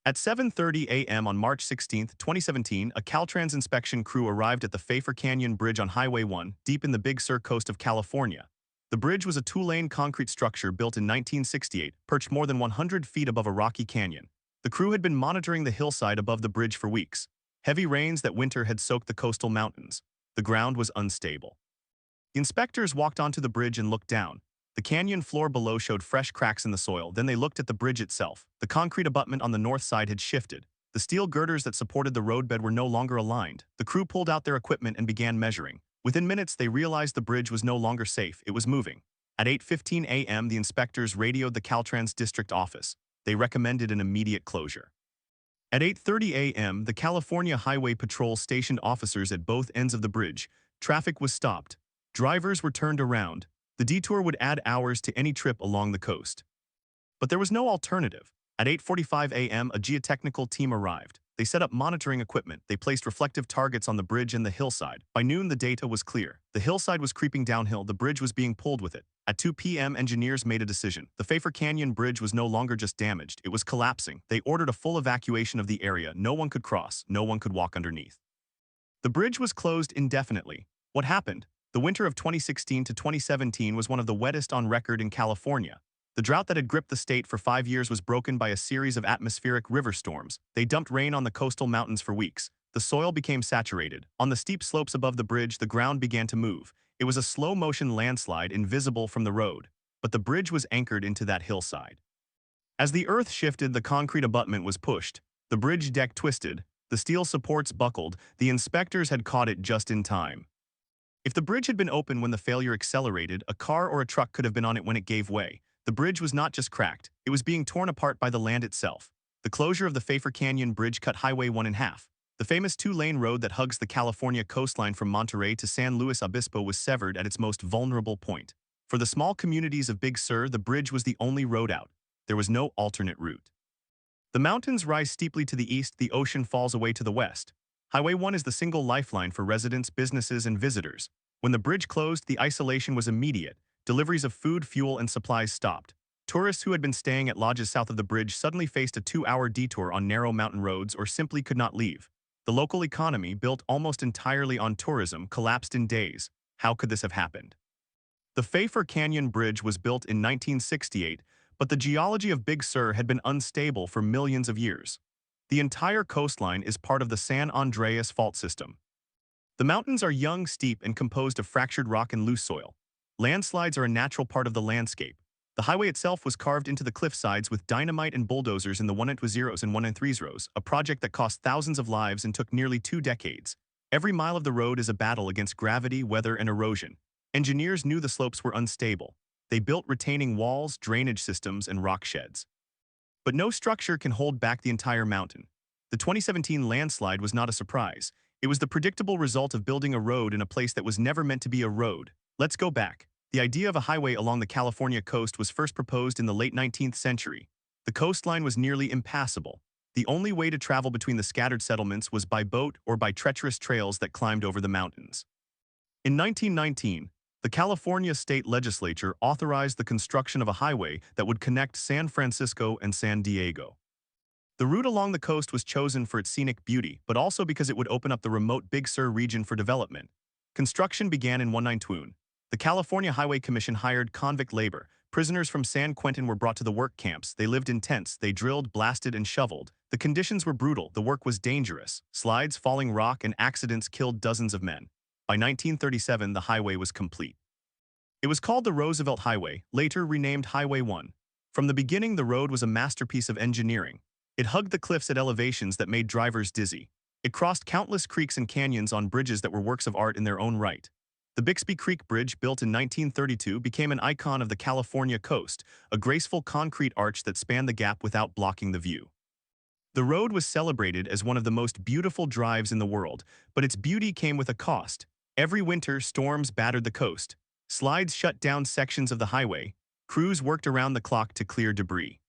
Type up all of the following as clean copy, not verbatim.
At 7:30 a.m. on March 16, 2017, a Caltrans inspection crew arrived at the Pfeiffer Canyon Bridge on Highway 1, deep in the Big Sur coast of California. The bridge was a two-lane concrete structure built in 1968, perched more than 100 feet above a rocky canyon. The crew had been monitoring the hillside above the bridge for weeks. Heavy rains that winter had soaked the coastal mountains. The ground was unstable. The inspectors walked onto the bridge and looked down. The canyon floor below showed fresh cracks in the soil. Then they looked at the bridge itself. The concrete abutment on the north side had shifted. The steel girders that supported the roadbed were no longer aligned. The crew pulled out their equipment and began measuring. Within minutes, they realized the bridge was no longer safe. It was moving. At 8:15 a.m., the inspectors radioed the Caltrans district office. They recommended an immediate closure. At 8:30 a.m., the California Highway Patrol stationed officers at both ends of the bridge. Traffic was stopped. Drivers were turned around. The detour would add hours to any trip along the coast. But there was no alternative. At 8:45 a.m., a geotechnical team arrived. They set up monitoring equipment. They placed reflective targets on the bridge and the hillside. By noon, the data was clear. The hillside was creeping downhill. The bridge was being pulled with it. At 2 p.m., engineers made a decision. The Pfeiffer Canyon Bridge was no longer just damaged. It was collapsing. They ordered a full evacuation of the area. No one could cross. No one could walk underneath. The bridge was closed indefinitely. What happened? The winter of 2016 to 2017 was one of the wettest on record in California. The drought that had gripped the state for 5 years was broken by a series of atmospheric river storms. They dumped rain on the coastal mountains for weeks. The soil became saturated. On the steep slopes above the bridge, the ground began to move. It was a slow-motion landslide invisible from the road, but the bridge was anchored into that hillside. As the earth shifted, the concrete abutment was pushed. The bridge deck twisted. The steel supports buckled. The inspectors had caught it just in time. If the bridge had been open when the failure accelerated, a car or a truck could have been on it when it gave way. The bridge was not just cracked, it was being torn apart by the land itself. The closure of the Pfeiffer Canyon Bridge cut Highway 1 in half. The famous two-lane road that hugs the California coastline from Monterey to San Luis Obispo was severed at its most vulnerable point. For the small communities of Big Sur, the bridge was the only road out. There was no alternate route. The mountains rise steeply to the east, the ocean falls away to the west. Highway 1 is the single lifeline for residents, businesses, and visitors. When the bridge closed, the isolation was immediate. Deliveries of food, fuel, and supplies stopped. Tourists who had been staying at lodges south of the bridge suddenly faced a 2-hour detour on narrow mountain roads or simply could not leave. The local economy, built almost entirely on tourism, collapsed in days. How could this have happened? The Pfeiffer Canyon Bridge was built in 1968, but the geology of Big Sur had been unstable for millions of years. The entire coastline is part of the San Andreas fault system. The mountains are young, steep, and composed of fractured rock and loose soil. Landslides are a natural part of the landscape. The highway itself was carved into the cliff sides with dynamite and bulldozers in the 190s and 193s, a project that cost thousands of lives and took nearly 2 decades. Every mile of the road is a battle against gravity, weather, and erosion. Engineers knew the slopes were unstable. They built retaining walls, drainage systems, and rock sheds. But no structure can hold back the entire mountain. The 2017 landslide was not a surprise. It was the predictable result of building a road in a place that was never meant to be a road. Let's go back. The idea of a highway along the California coast was first proposed in the late 19th century. The coastline was nearly impassable. The only way to travel between the scattered settlements was by boat or by treacherous trails that climbed over the mountains. In 1919, the California state legislature authorized the construction of a highway that would connect San Francisco and San Diego. The route along the coast was chosen for its scenic beauty, but also because it would open up the remote Big Sur region for development. Construction began in 1919. The California Highway Commission hired convict labor. Prisoners from San Quentin were brought to the work camps. They lived in tents. They drilled, blasted, and shoveled. The conditions were brutal. The work was dangerous. Slides, falling rock, and accidents killed dozens of men. By 1937, the highway was complete. It was called the Roosevelt Highway, later renamed Highway 1. From the beginning, the road was a masterpiece of engineering. It hugged the cliffs at elevations that made drivers dizzy. It crossed countless creeks and canyons on bridges that were works of art in their own right. The Bixby Creek Bridge, built in 1932, became an icon of the California coast, a graceful concrete arch that spanned the gap without blocking the view. The road was celebrated as one of the most beautiful drives in the world, but its beauty came with a cost. Every winter, storms battered the coast. Slides shut down sections of the highway. Crews worked around the clock to clear debris.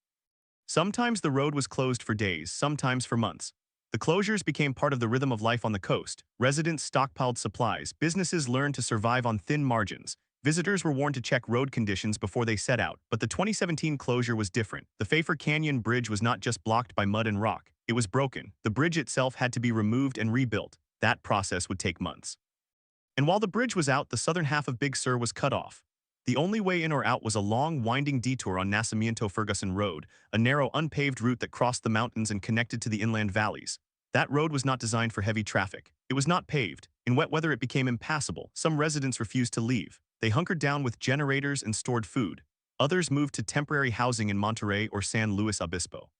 Sometimes the road was closed for days, sometimes for months. The closures became part of the rhythm of life on the coast. Residents stockpiled supplies. Businesses learned to survive on thin margins. Visitors were warned to check road conditions before they set out, but the 2017 closure was different. The Pfeiffer Canyon Bridge was not just blocked by mud and rock. It was broken. The bridge itself had to be removed and rebuilt. That process would take months. And while the bridge was out, the southern half of Big Sur was cut off. The only way in or out was a long, winding detour on Nacimiento-Ferguson Road, a narrow, unpaved route that crossed the mountains and connected to the inland valleys. That road was not designed for heavy traffic. It was not paved. In wet weather, it became impassable. Some residents refused to leave. They hunkered down with generators and stored food. Others moved to temporary housing in Monterrey or San Luis Obispo.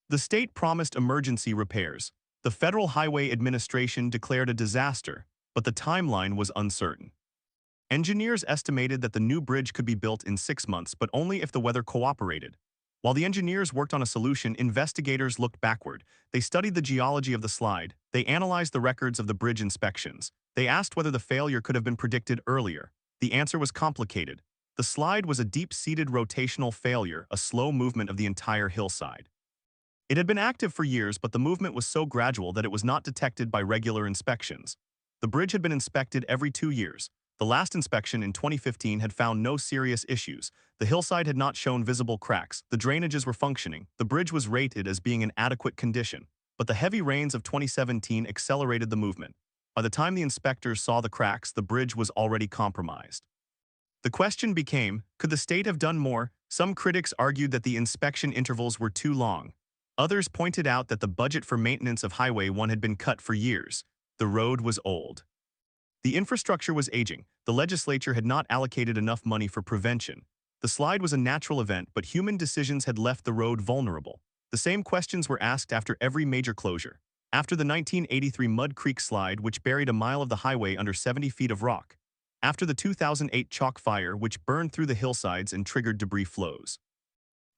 The state promised emergency repairs. The Federal Highway Administration declared a disaster, but the timeline was uncertain. Engineers estimated that the new bridge could be built in 6 months, but only if the weather cooperated. While the engineers worked on a solution, investigators looked backward. They studied the geology of the slide. They analyzed the records of the bridge inspections. They asked whether the failure could have been predicted earlier. The answer was complicated. The slide was a deep-seated rotational failure, a slow movement of the entire hillside. It had been active for years, but the movement was so gradual that it was not detected by regular inspections. The bridge had been inspected every 2 years. The last inspection in 2015 had found no serious issues. The hillside had not shown visible cracks. The drainages were functioning. The bridge was rated as being in adequate condition. But the heavy rains of 2017 accelerated the movement. By the time the inspectors saw the cracks, the bridge was already compromised. The question became, could the state have done more? Some critics argued that the inspection intervals were too long. Others pointed out that the budget for maintenance of Highway 1 had been cut for years. The road was old. The infrastructure was aging. The legislature had not allocated enough money for prevention. The slide was a natural event, but human decisions had left the road vulnerable. The same questions were asked after every major closure. After the 1983 Mud Creek slide, which buried a mile of the highway under 70 feet of rock. After the 2008 chalk fire, which burned through the hillsides and triggered debris flows.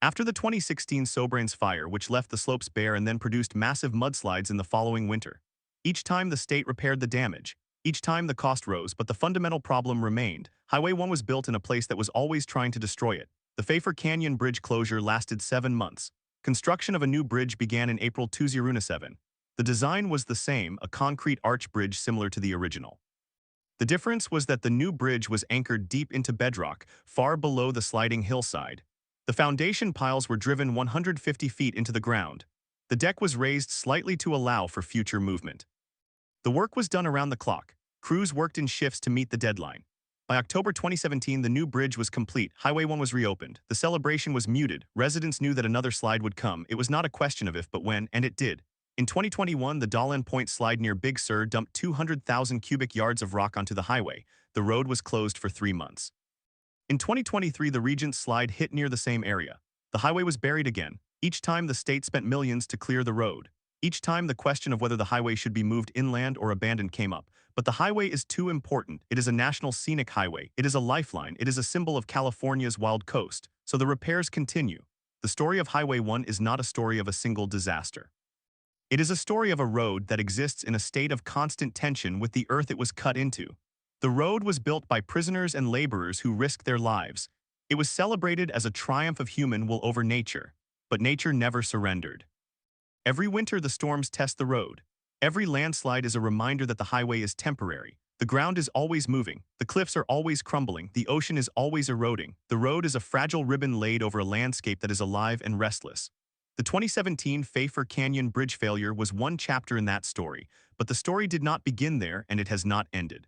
After the 2016 Sobrans fire, which left the slopes bare and then produced massive mudslides in the following winter. Each time the state repaired the damage. Each time the cost rose, but the fundamental problem remained. Highway 1 was built in a place that was always trying to destroy it. The Pfeiffer Canyon Bridge closure lasted 7 months. Construction of a new bridge began in April 2007. The design was the same, a concrete arch bridge similar to the original. The difference was that the new bridge was anchored deep into bedrock, far below the sliding hillside. The foundation piles were driven 150 feet into the ground. The deck was raised slightly to allow for future movement. The work was done around the clock. Crews worked in shifts to meet the deadline. By October 2017, the new bridge was complete. Highway 1 was reopened. The celebration was muted. Residents knew that another slide would come. It was not a question of if but when, and it did. In 2021, the Dolan Point slide near Big Sur dumped 200,000 cubic yards of rock onto the highway. The road was closed for 3 months. In 2023, the Regent slide hit near the same area. The highway was buried again. Each time the state spent millions to clear the road. Each time the question of whether the highway should be moved inland or abandoned came up. But the highway is too important. It is a national scenic highway. It is a lifeline. It is a symbol of California's wild coast. So the repairs continue. The story of Highway 1 is not a story of a single disaster. It is a story of a road that exists in a state of constant tension with the earth it was cut into. The road was built by prisoners and laborers who risked their lives. It was celebrated as a triumph of human will over nature. But nature never surrendered. Every winter, the storms test the road. Every landslide is a reminder that the highway is temporary. The ground is always moving. The cliffs are always crumbling. The ocean is always eroding. The road is a fragile ribbon laid over a landscape that is alive and restless. The 2017 Pfeiffer Canyon Bridge failure was one chapter in that story, but the story did not begin there and it has not ended.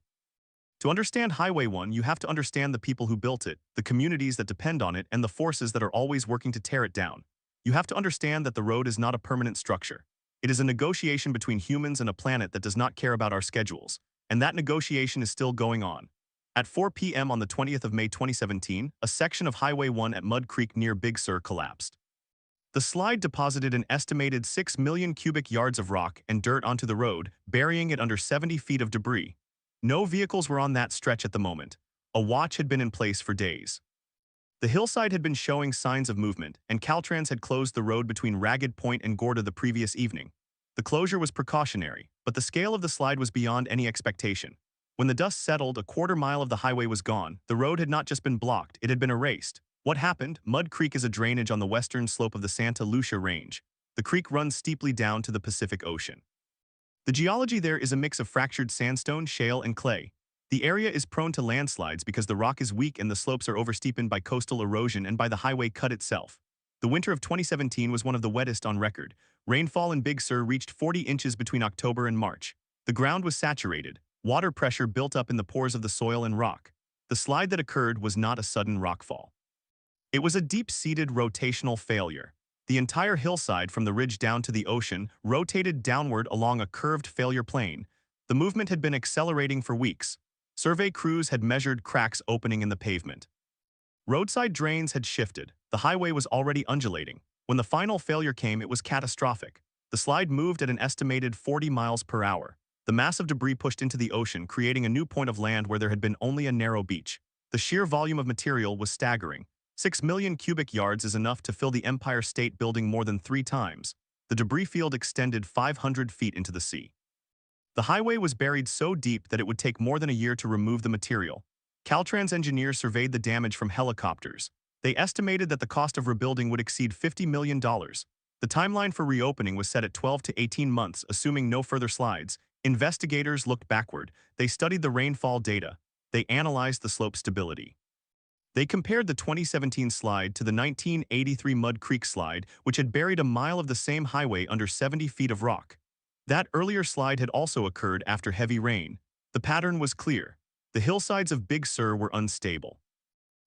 To understand Highway 1, you have to understand the people who built it, the communities that depend on it, and the forces that are always working to tear it down. You have to understand that the road is not a permanent structure. It is a negotiation between humans and a planet that does not care about our schedules. And that negotiation is still going on. At 4 p.m. on the 20th of May 2017, a section of Highway 1 at Mud Creek near Big Sur collapsed. The slide deposited an estimated 6 million cubic yards of rock and dirt onto the road, burying it under 70 feet of debris. No vehicles were on that stretch at the moment. A watch had been in place for days. The hillside had been showing signs of movement, and Caltrans had closed the road between Ragged Point and Gorda the previous evening. The closure was precautionary, but the scale of the slide was beyond any expectation. When the dust settled, a quarter mile of the highway was gone. The road had not just been blocked, it had been erased. What happened? Mud Creek is a drainage on the western slope of the Santa Lucia Range. The creek runs steeply down to the Pacific Ocean. The geology there is a mix of fractured sandstone, shale, and clay. The area is prone to landslides because the rock is weak and the slopes are oversteepened by coastal erosion and by the highway cut itself. The winter of 2017 was one of the wettest on record. Rainfall in Big Sur reached 40 inches between October and March. The ground was saturated. Water pressure built up in the pores of the soil and rock. The slide that occurred was not a sudden rockfall. It was a deep-seated rotational failure. The entire hillside from the ridge down to the ocean rotated downward along a curved failure plane. The movement had been accelerating for weeks. Survey crews had measured cracks opening in the pavement. Roadside drains had shifted. The highway was already undulating. When the final failure came, it was catastrophic. The slide moved at an estimated 40 miles per hour. The massive debris pushed into the ocean, creating a new point of land where there had been only a narrow beach. The sheer volume of material was staggering. 6 million cubic yards is enough to fill the Empire State Building more than 3 times. The debris field extended 500 feet into the sea. The highway was buried so deep that it would take more than a year to remove the material. Caltrans engineers surveyed the damage from helicopters. They estimated that the cost of rebuilding would exceed $50 million. The timeline for reopening was set at 12 to 18 months, assuming no further slides. Investigators looked backward. They studied the rainfall data. They analyzed the slope stability. They compared the 2017 slide to the 1983 Mud Creek slide, which had buried a mile of the same highway under 70 feet of rock. That earlier slide had also occurred after heavy rain. The pattern was clear. The hillsides of Big Sur were unstable.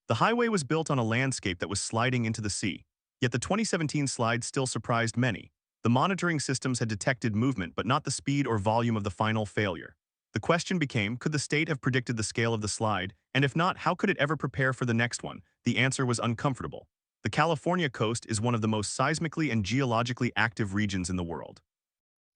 The highway was built on a landscape that was sliding into the sea. Yet the 2017 slide still surprised many. The monitoring systems had detected movement but not the speed or volume of the final failure. The question became, could the state have predicted the scale of the slide? And if not, how could it ever prepare for the next one? The answer was uncomfortable. The California coast is one of the most seismically and geologically active regions in the world.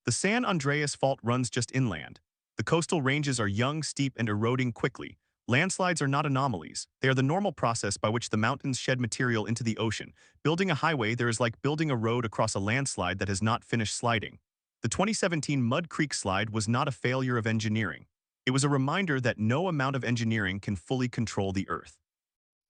The San Andreas Fault runs just inland. The coastal ranges are young, steep, and eroding quickly. Landslides are not anomalies. They are the normal process by which the mountains shed material into the ocean. Building a highway there is like building a road across a landslide that has not finished sliding. The 2017 Mud Creek slide was not a failure of engineering. It was a reminder that no amount of engineering can fully control the Earth.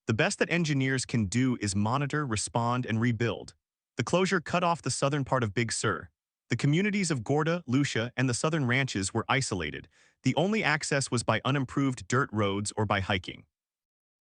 The best that engineers can do is monitor, respond, and rebuild. The closure cut off the southern part of Big Sur. The communities of Gorda, Lucia, and the southern ranches were isolated. The only access was by unimproved dirt roads or by hiking.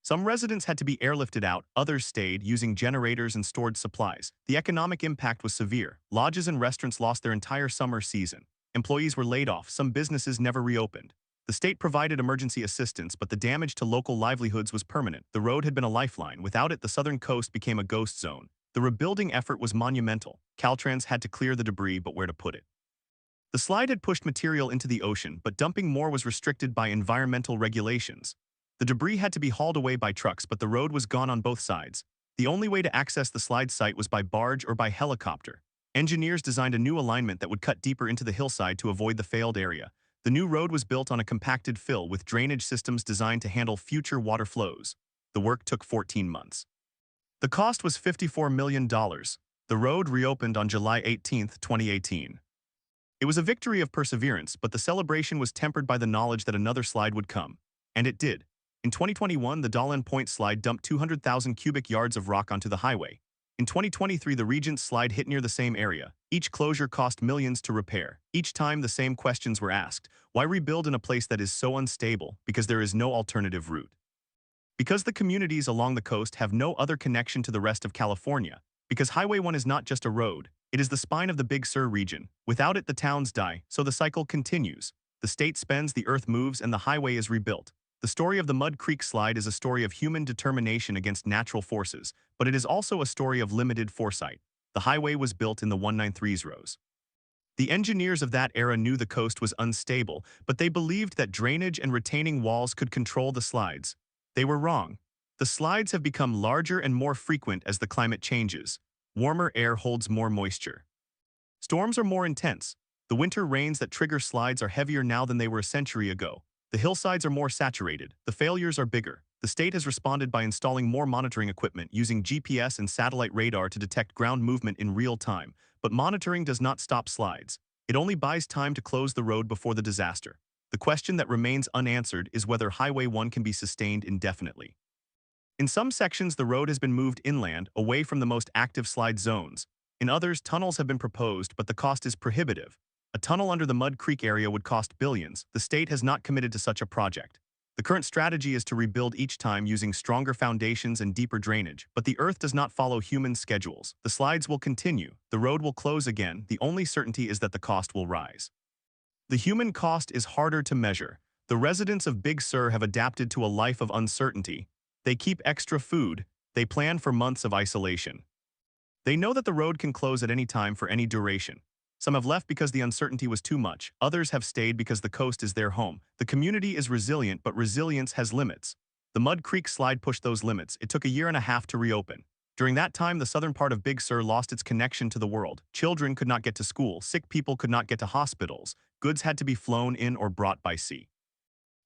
Some residents had to be airlifted out, others stayed, using generators and stored supplies. The economic impact was severe. Lodges and restaurants lost their entire summer season. Employees were laid off, some businesses never reopened. The state provided emergency assistance, but the damage to local livelihoods was permanent. The road had been a lifeline. Without it, the southern coast became a ghost zone. The rebuilding effort was monumental. Caltrans had to clear the debris, but where to put it? The slide had pushed material into the ocean, but dumping more was restricted by environmental regulations. The debris had to be hauled away by trucks, but the road was gone on both sides. The only way to access the slide site was by barge or by helicopter. Engineers designed a new alignment that would cut deeper into the hillside to avoid the failed area. The new road was built on a compacted fill with drainage systems designed to handle future water flows. The work took 14 months. The cost was $54 million. The road reopened on July 18, 2018. It was a victory of perseverance, but the celebration was tempered by the knowledge that another slide would come. And it did. In 2021, the Dolan Point slide dumped 200,000 cubic yards of rock onto the highway. In 2023, the Regent slide hit near the same area. Each closure cost millions to repair. Each time, the same questions were asked. Why rebuild in a place that is so unstable? Because there is no alternative route. Because the communities along the coast have no other connection to the rest of California. Because Highway 1 is not just a road. It is the spine of the Big Sur region. Without it, the towns die, so the cycle continues. The state spends, the earth moves, and the highway is rebuilt. The story of the Mud Creek slide is a story of human determination against natural forces, but it is also a story of limited foresight. The highway was built in the 193's rows. The engineers of that era knew the coast was unstable, but they believed that drainage and retaining walls could control the slides. They were wrong. The slides have become larger and more frequent as the climate changes. Warmer air holds more moisture. Storms are more intense. The winter rains that trigger slides are heavier now than they were a century ago. The hillsides are more saturated. The failures are bigger. The state has responded by installing more monitoring equipment using GPS and satellite radar to detect ground movement in real time. But monitoring does not stop slides. It only buys time to close the road before the disaster. The question that remains unanswered is whether Highway 1 can be sustained indefinitely. In some sections, the road has been moved inland, away from the most active slide zones. In others, tunnels have been proposed, but the cost is prohibitive. A tunnel under the Mud Creek area would cost billions. The state has not committed to such a project. The current strategy is to rebuild each time using stronger foundations and deeper drainage, but the Earth does not follow human schedules. The slides will continue, the road will close again, the only certainty is that the cost will rise. The human cost is harder to measure. The residents of Big Sur have adapted to a life of uncertainty. They keep extra food, they plan for months of isolation. They know that the road can close at any time for any duration. Some have left because the uncertainty was too much. Others have stayed because the coast is their home. The community is resilient, but resilience has limits. The Mud Creek slide pushed those limits. It took a year and a half to reopen. During that time, the southern part of Big Sur lost its connection to the world. Children could not get to school. Sick people could not get to hospitals. Goods had to be flown in or brought by sea.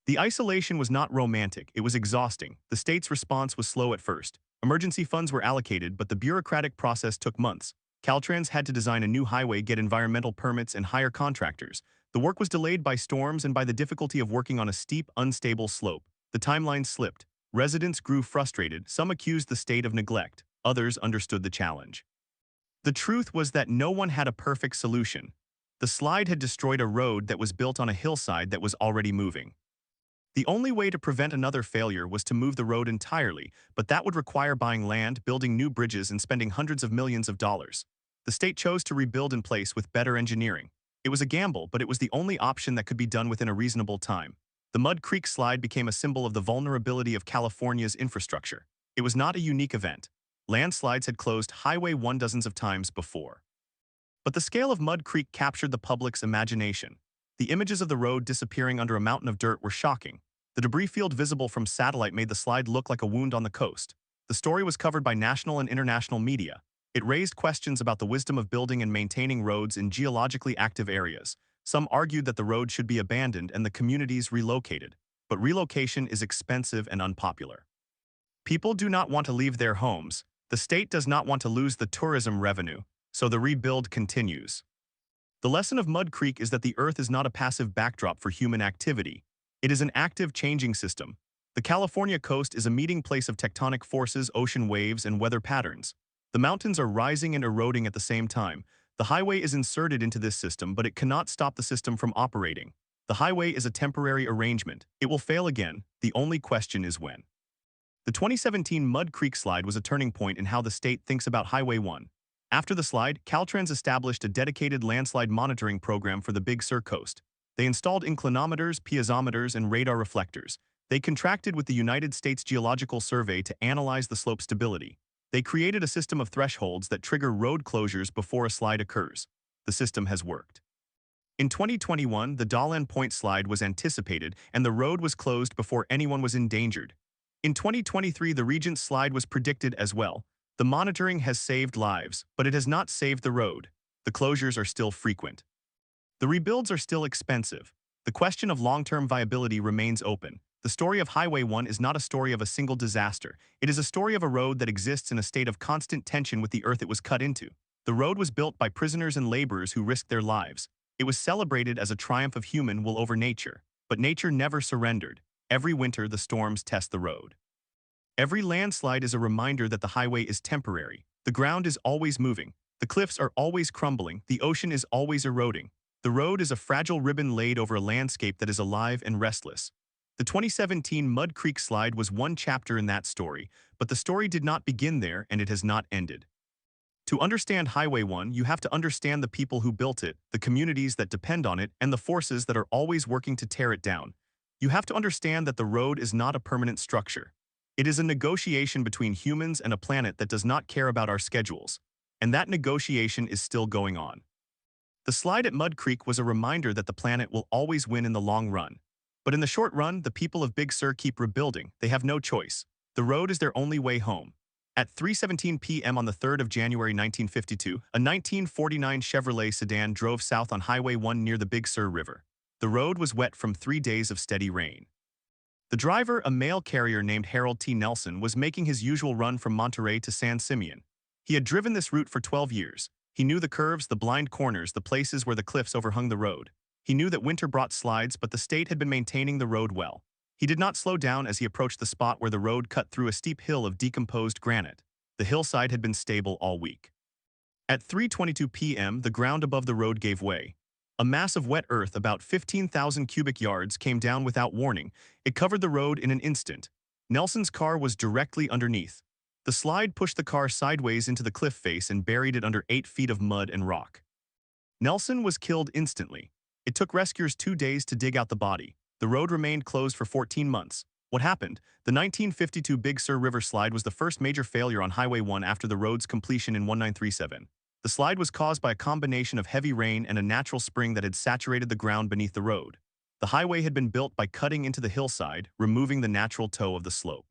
The isolation was not romantic. It was exhausting. The state's response was slow at first. Emergency funds were allocated, but the bureaucratic process took months. Caltrans had to design a new highway, get environmental permits, and hire contractors. The work was delayed by storms and by the difficulty of working on a steep, unstable slope. The timeline slipped. Residents grew frustrated. Some accused the state of neglect. Others understood the challenge. The truth was that no one had a perfect solution. The slide had destroyed a road that was built on a hillside that was already moving. The only way to prevent another failure was to move the road entirely, but that would require buying land, building new bridges, and spending hundreds of millions of dollars. The state chose to rebuild in place with better engineering. It was a gamble, but it was the only option that could be done within a reasonable time. The Mud Creek slide became a symbol of the vulnerability of California's infrastructure. It was not a unique event. Landslides had closed Highway 1 dozens of times before. But the scale of Mud Creek captured the public's imagination. The images of the road disappearing under a mountain of dirt were shocking. The debris field visible from satellite made the slide look like a wound on the coast. The story was covered by national and international media. It raised questions about the wisdom of building and maintaining roads in geologically active areas. Some argued that the road should be abandoned and the communities relocated. But relocation is expensive and unpopular. People do not want to leave their homes. The state does not want to lose the tourism revenue, so the rebuild continues. The lesson of Mud Creek is that the Earth is not a passive backdrop for human activity. It is an active, changing system. The California coast is a meeting place of tectonic forces, ocean waves, and weather patterns. The mountains are rising and eroding at the same time. The highway is inserted into this system, but it cannot stop the system from operating. The highway is a temporary arrangement. It will fail again. The only question is when. The 2017 Mud Creek slide was a turning point in how the state thinks about Highway 1. After the slide, Caltrans established a dedicated landslide monitoring program for the Big Sur coast. They installed inclinometers, piezometers, and radar reflectors. They contracted with the United States Geological Survey to analyze the slope stability. They created a system of thresholds that trigger road closures before a slide occurs. The system has worked. In 2021, the Dahlin Point slide was anticipated, and the road was closed before anyone was endangered. In 2023, the Regent slide was predicted as well. The monitoring has saved lives, but it has not saved the road. The closures are still frequent. The rebuilds are still expensive. The question of long-term viability remains open. The story of Highway 1 is not a story of a single disaster. It is a story of a road that exists in a state of constant tension with the earth it was cut into. The road was built by prisoners and laborers who risked their lives. It was celebrated as a triumph of human will over nature. But nature never surrendered. Every winter, the storms test the road. Every landslide is a reminder that the highway is temporary. The ground is always moving. The cliffs are always crumbling. The ocean is always eroding. The road is a fragile ribbon laid over a landscape that is alive and restless. The 2017 Mud Creek slide was one chapter in that story, but the story did not begin there and it has not ended. To understand Highway 1, you have to understand the people who built it, the communities that depend on it, and the forces that are always working to tear it down. You have to understand that the road is not a permanent structure. It is a negotiation between humans and a planet that does not care about our schedules. And that negotiation is still going on. The slide at Mud Creek was a reminder that the planet will always win in the long run. But in the short run, the people of Big Sur keep rebuilding. They have no choice. The road is their only way home. At 3:17 p.m. on the 3rd of January 1952, a 1949 Chevrolet sedan drove south on Highway 1 near the Big Sur River. The road was wet from 3 days of steady rain. The driver, a mail carrier named Harold T. Nelson, was making his usual run from Monterey to San Simeon. He had driven this route for 12 years. He knew the curves, the blind corners, the places where the cliffs overhung the road. He knew that winter brought slides, but the state had been maintaining the road well. He did not slow down as he approached the spot where the road cut through a steep hill of decomposed granite. The hillside had been stable all week. At 3:22 p.m., the ground above the road gave way. A mass of wet earth about 15,000 cubic yards came down without warning. It covered the road in an instant. Nelson's car was directly underneath. The slide pushed the car sideways into the cliff face and buried it under 8 feet of mud and rock. Nelson was killed instantly. It took rescuers 2 days to dig out the body. The road remained closed for 14 months. What happened? The 1952 Big Sur River slide was the first major failure on Highway 1 after the road's completion in 1937. The slide was caused by a combination of heavy rain and a natural spring that had saturated the ground beneath the road. The highway had been built by cutting into the hillside, removing the natural toe of the slope.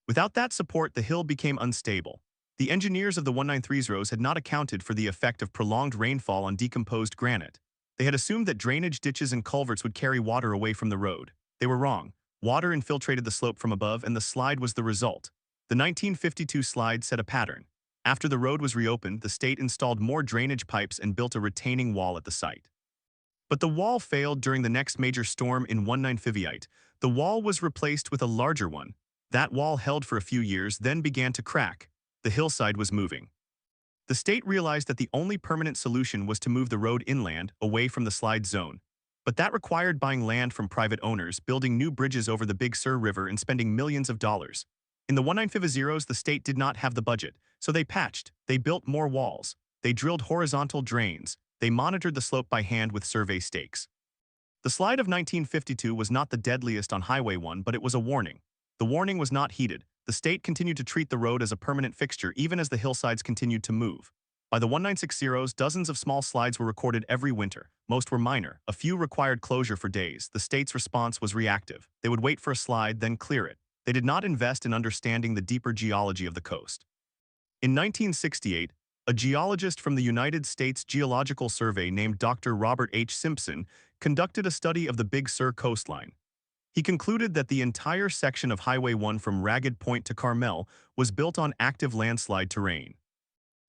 Without that support, the hill became unstable. The engineers of the 193's roads had not accounted for the effect of prolonged rainfall on decomposed granite. They had assumed that drainage ditches and culverts would carry water away from the road. They were wrong. Water infiltrated the slope from above, and the slide was the result. The 1952 slide set a pattern. After the road was reopened, the state installed more drainage pipes and built a retaining wall at the site. But the wall failed during the next major storm in 1958. The wall was replaced with a larger one. That wall held for a few years, then began to crack. The hillside was moving. The state realized that the only permanent solution was to move the road inland, away from the slide zone. But that required buying land from private owners, building new bridges over the Big Sur River, and spending millions of dollars. In the 1950s, the state did not have the budget, so they patched. They built more walls. They drilled horizontal drains. They monitored the slope by hand with survey stakes. The slide of 1952 was not the deadliest on Highway 1, but it was a warning. The warning was not heeded. The state continued to treat the road as a permanent fixture even as the hillsides continued to move. By the 1960s, dozens of small slides were recorded every winter. Most were minor. A few required closure for days. The state's response was reactive. They would wait for a slide, then clear it. They did not invest in understanding the deeper geology of the coast. In 1968, a geologist from the United States Geological Survey named Dr. Robert H. Simpson conducted a study of the Big Sur coastline. He concluded that the entire section of Highway 1 from Ragged Point to Carmel was built on active landslide terrain.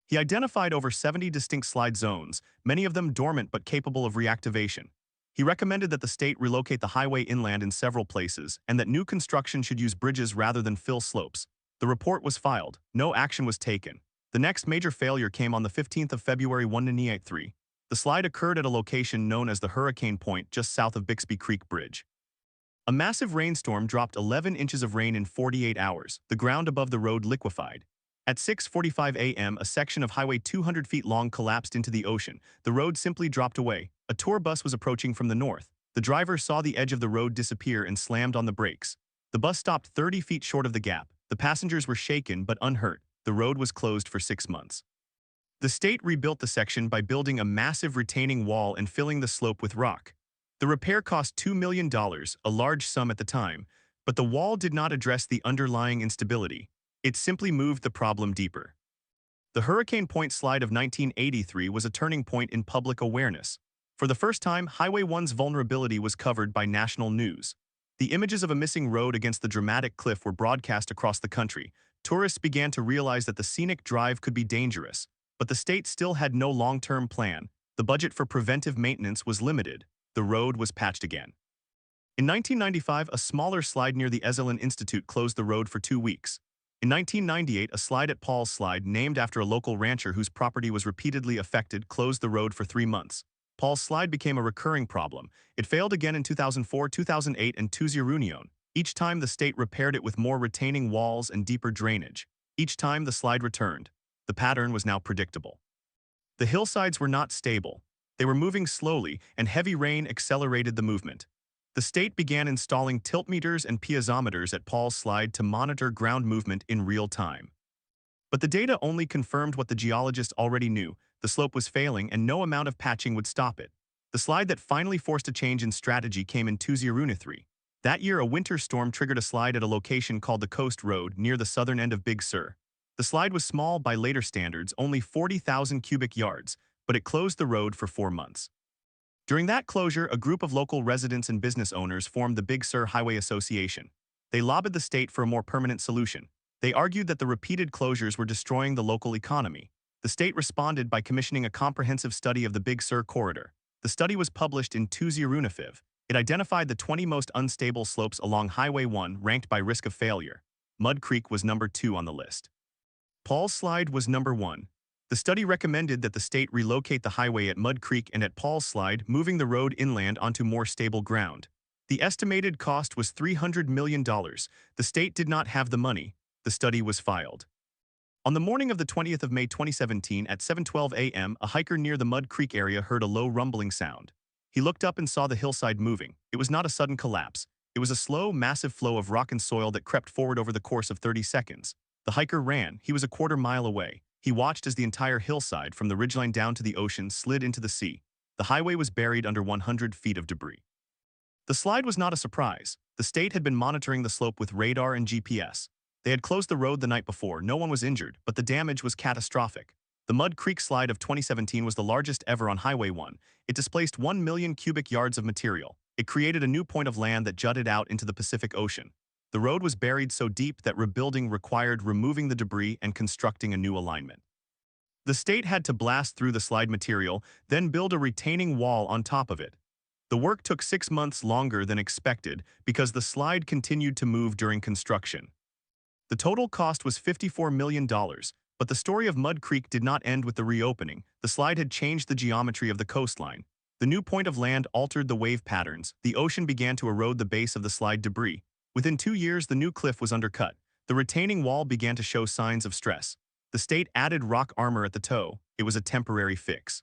He identified over 70 distinct slide zones, many of them dormant but capable of reactivation. He recommended that the state relocate the highway inland in several places and that new construction should use bridges rather than fill slopes. The report was filed. No action was taken. The next major failure came on the 15th of February 1983. The slide occurred at a location known as the Hurricane Point just south of Bixby Creek Bridge. A massive rainstorm dropped 11 inches of rain in 48 hours. The ground above the road liquefied. At 6:45 a.m., a section of highway 200 feet long collapsed into the ocean. The road simply dropped away. A tour bus was approaching from the north. The driver saw the edge of the road disappear and slammed on the brakes. The bus stopped 30 feet short of the gap. The passengers were shaken but unhurt. The road was closed for 6 months. The state rebuilt the section by building a massive retaining wall and filling the slope with rock. The repair cost $2 million, a large sum at the time, but the wall did not address the underlying instability. It simply moved the problem deeper. The Hurricane Point slide of 1983 was a turning point in public awareness. For the first time, Highway 1's vulnerability was covered by national news. The images of a missing road against the dramatic cliff were broadcast across the country. Tourists began to realize that the scenic drive could be dangerous, but the state still had no long-term plan. The budget for preventive maintenance was limited. The road was patched again. In 1995, a smaller slide near the Esalen Institute closed the road for 2 weeks. In 1998, a slide at Paul's Slide, named after a local rancher whose property was repeatedly affected, closed the road for 3 months. Paul's Slide became a recurring problem. It failed again in 2004, 2008, and 2009. Each time the state repaired it with more retaining walls and deeper drainage. Each time the slide returned. The pattern was now predictable. The hillsides were not stable. They were moving slowly, and heavy rain accelerated the movement. The state began installing tiltmeters and piezometers at Paul's Slide to monitor ground movement in real time. But the data only confirmed what the geologists already knew. The slope was failing, and no amount of patching would stop it. The slide that finally forced a change in strategy came in 2003. That year, a winter storm triggered a slide at a location called the Coast Road near the southern end of Big Sur. The slide was small by later standards, only 40,000 cubic yards, but it closed the road for 4 months. During that closure, a group of local residents and business owners formed the Big Sur Highway Association. They lobbied the state for a more permanent solution. They argued that the repeated closures were destroying the local economy. The state responded by commissioning a comprehensive study of the Big Sur corridor. The study was published in 2005. It identified the 20 most unstable slopes along Highway 1 ranked by risk of failure. Mud Creek was number 2 on the list. Paul's Slide was number 1. The study recommended that the state relocate the highway at Mud Creek and at Paul's Slide, moving the road inland onto more stable ground. The estimated cost was $300 million. The state did not have the money. The study was filed. On the morning of the 20th of May 2017 at 7:12 a.m., a hiker near the Mud Creek area heard a low rumbling sound. He looked up and saw the hillside moving. It was not a sudden collapse. It was a slow, massive flow of rock and soil that crept forward over the course of 30 seconds. The hiker ran. He was a quarter-mile away. He watched as the entire hillside, from the ridgeline down to the ocean, slid into the sea. The highway was buried under 100 feet of debris. The slide was not a surprise. The state had been monitoring the slope with radar and GPS. They had closed the road the night before. No one was injured, but the damage was catastrophic. The Mud Creek slide of 2017 was the largest ever on Highway 1. It displaced 1 million cubic yards of material. It created a new point of land that jutted out into the Pacific Ocean. The road was buried so deep that rebuilding required removing the debris and constructing a new alignment. The state had to blast through the slide material, then build a retaining wall on top of it. The work took 6 months longer than expected because the slide continued to move during construction. The total cost was $54 million, but the story of Mud Creek did not end with the reopening. The slide had changed the geometry of the coastline. The new point of land altered the wave patterns. The ocean began to erode the base of the slide debris. Within 2 years, the new cliff was undercut. The retaining wall began to show signs of stress. The state added rock armor at the toe. It was a temporary fix.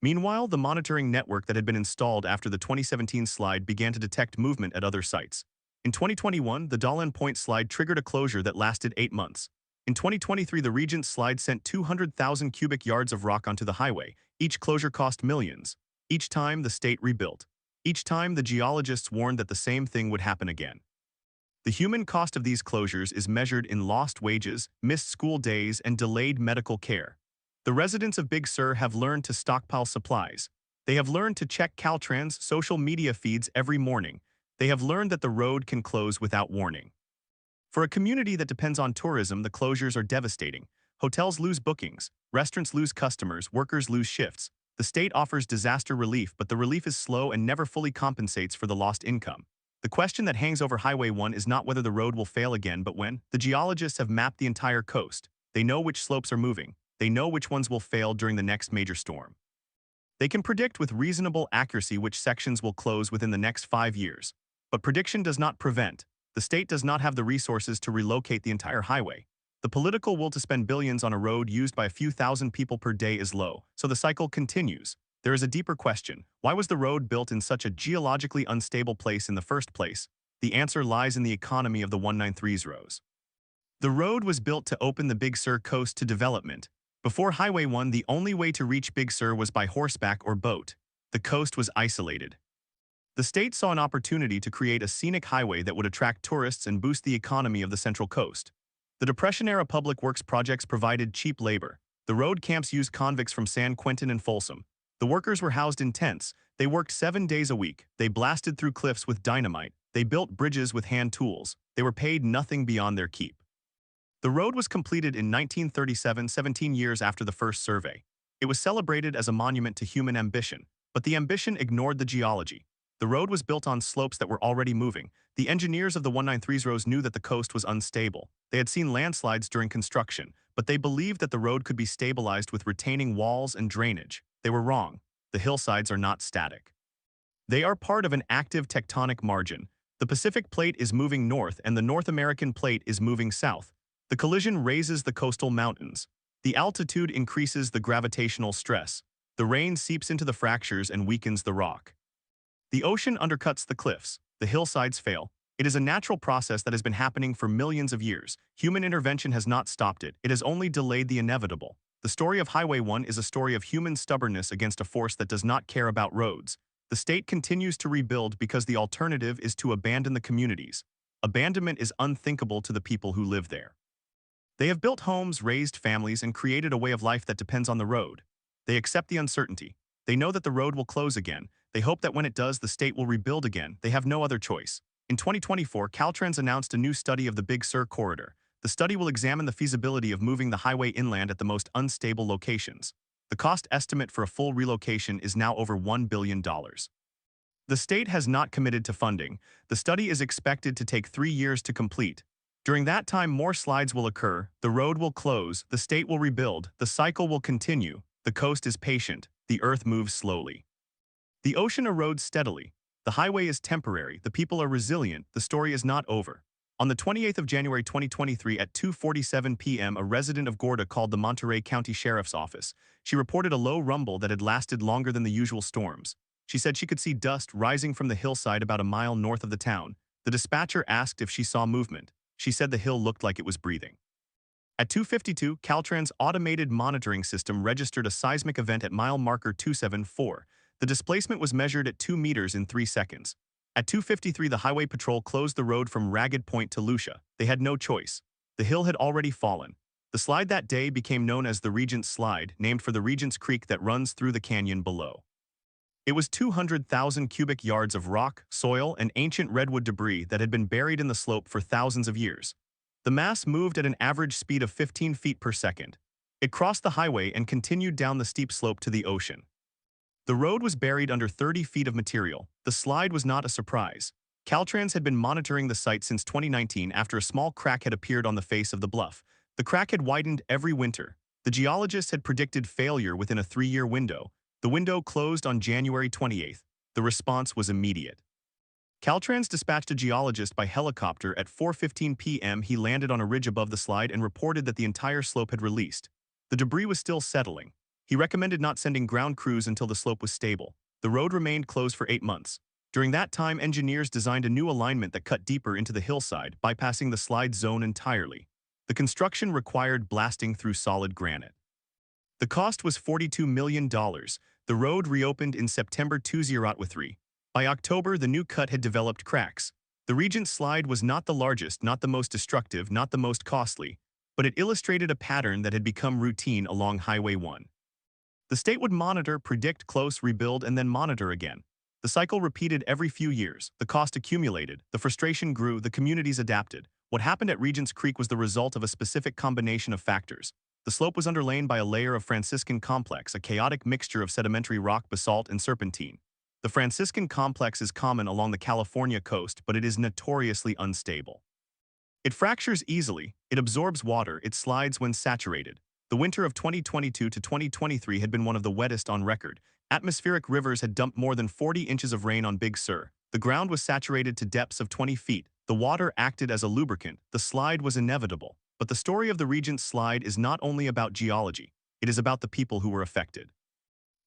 Meanwhile, the monitoring network that had been installed after the 2017 slide began to detect movement at other sites. In 2021, the Dahlin Point slide triggered a closure that lasted 8 months. In 2023, the Regent slide sent 200,000 cubic yards of rock onto the highway. Each closure cost millions. Each time, the state rebuilt. Each time, the geologists warned that the same thing would happen again. The human cost of these closures is measured in lost wages, missed school days, and delayed medical care. The residents of Big Sur have learned to stockpile supplies. They have learned to check Caltrans' social media feeds every morning. They have learned that the road can close without warning. For a community that depends on tourism, the closures are devastating. Hotels lose bookings, restaurants lose customers, workers lose shifts. The state offers disaster relief, but the relief is slow and never fully compensates for the lost income. The question that hangs over Highway 1 is not whether the road will fail again, but when. The geologists have mapped the entire coast. They know which slopes are moving. They know which ones will fail during the next major storm. They can predict with reasonable accuracy which sections will close within the next 5 years. But prediction does not prevent. The state does not have the resources to relocate the entire highway. The political will to spend billions on a road used by a few thousand people per day is low, so the cycle continues. There is a deeper question. Why was the road built in such a geologically unstable place in the first place? The answer lies in the economy of the 193's roads. The road was built to open the Big Sur coast to development. Before Highway 1, the only way to reach Big Sur was by horseback or boat. The coast was isolated. The state saw an opportunity to create a scenic highway that would attract tourists and boost the economy of the Central Coast. The Depression-era public works projects provided cheap labor. The road camps used convicts from San Quentin and Folsom. The workers were housed in tents. They worked 7 days a week. They blasted through cliffs with dynamite. They built bridges with hand tools. They were paid nothing beyond their keep. The road was completed in 1937, 17 years after the first survey. It was celebrated as a monument to human ambition, but the ambition ignored the geology. The road was built on slopes that were already moving. The engineers of the 193's roads knew that the coast was unstable. They had seen landslides during construction, but they believed that the road could be stabilized with retaining walls and drainage. They were wrong. The hillsides are not static. They are part of an active tectonic margin. The Pacific Plate is moving north and the North American Plate is moving south. The collision raises the coastal mountains. The altitude increases the gravitational stress. The rain seeps into the fractures and weakens the rock. The ocean undercuts the cliffs. The hillsides fail. It is a natural process that has been happening for millions of years. Human intervention has not stopped it. It has only delayed the inevitable. The story of Highway 1 is a story of human stubbornness against a force that does not care about roads. The state continues to rebuild because the alternative is to abandon the communities. Abandonment is unthinkable to the people who live there. They have built homes, raised families, and created a way of life that depends on the road. They accept the uncertainty. They know that the road will close again. They hope that when it does, the state will rebuild again. They have no other choice. In 2024, Caltrans announced a new study of the Big Sur corridor. The study will examine the feasibility of moving the highway inland at the most unstable locations. The cost estimate for a full relocation is now over $1 billion. The state has not committed to funding. The study is expected to take 3 years to complete. During that time, more slides will occur, the road will close, the state will rebuild, the cycle will continue, the coast is patient, the earth moves slowly. The ocean erodes steadily. The highway is temporary, the people are resilient, the story is not over. On the 28th of January 2023 at 2:47 p.m., a resident of Gorda called the Monterey County Sheriff's Office. She reported a low rumble that had lasted longer than the usual storms. She said she could see dust rising from the hillside about a mile north of the town. The dispatcher asked if she saw movement. She said the hill looked like it was breathing. At 2:52, Caltrans' automated monitoring system registered a seismic event at mile marker 274. The displacement was measured at 2 meters in 3 seconds. At 2:53, the highway patrol closed the road from Ragged Point to Lucia. They had no choice. The hill had already fallen. The slide that day became known as the Regent's Slide, named for the Regent's Creek that runs through the canyon below. It was 200,000 cubic yards of rock, soil, and ancient redwood debris that had been buried in the slope for thousands of years. The mass moved at an average speed of 15 feet per second. It crossed the highway and continued down the steep slope to the ocean. The road was buried under 30 feet of material. The slide was not a surprise. Caltrans had been monitoring the site since 2019 after a small crack had appeared on the face of the bluff. The crack had widened every winter. The geologists had predicted failure within a 3-year window. The window closed on January 28th. The response was immediate. Caltrans dispatched a geologist by helicopter at 4:15 p.m. He landed on a ridge above the slide and reported that the entire slope had released. The debris was still settling. He recommended not sending ground crews until the slope was stable. The road remained closed for 8 months. During that time, engineers designed a new alignment that cut deeper into the hillside, bypassing the slide zone entirely. The construction required blasting through solid granite. The cost was $42 million. The road reopened in September 2003. By October, the new cut had developed cracks. The Regent's Slide was not the largest, not the most destructive, not the most costly, but it illustrated a pattern that had become routine along Highway 1. The state would monitor, predict, close, rebuild, and then monitor again. The cycle repeated every few years. The cost accumulated, the frustration grew, the communities adapted. What happened at Regent's Creek was the result of a specific combination of factors. The slope was underlain by a layer of Franciscan complex, a chaotic mixture of sedimentary rock, basalt, and serpentine. The Franciscan complex is common along the California coast, but it is notoriously unstable. It fractures easily, it absorbs water, it slides when saturated. The winter of 2022 to 2023 had been one of the wettest on record. Atmospheric rivers had dumped more than 40 inches of rain on Big Sur. The ground was saturated to depths of 20 feet. The water acted as a lubricant. The slide was inevitable. But the story of the Regent's Slide is not only about geology. It is about the people who were affected.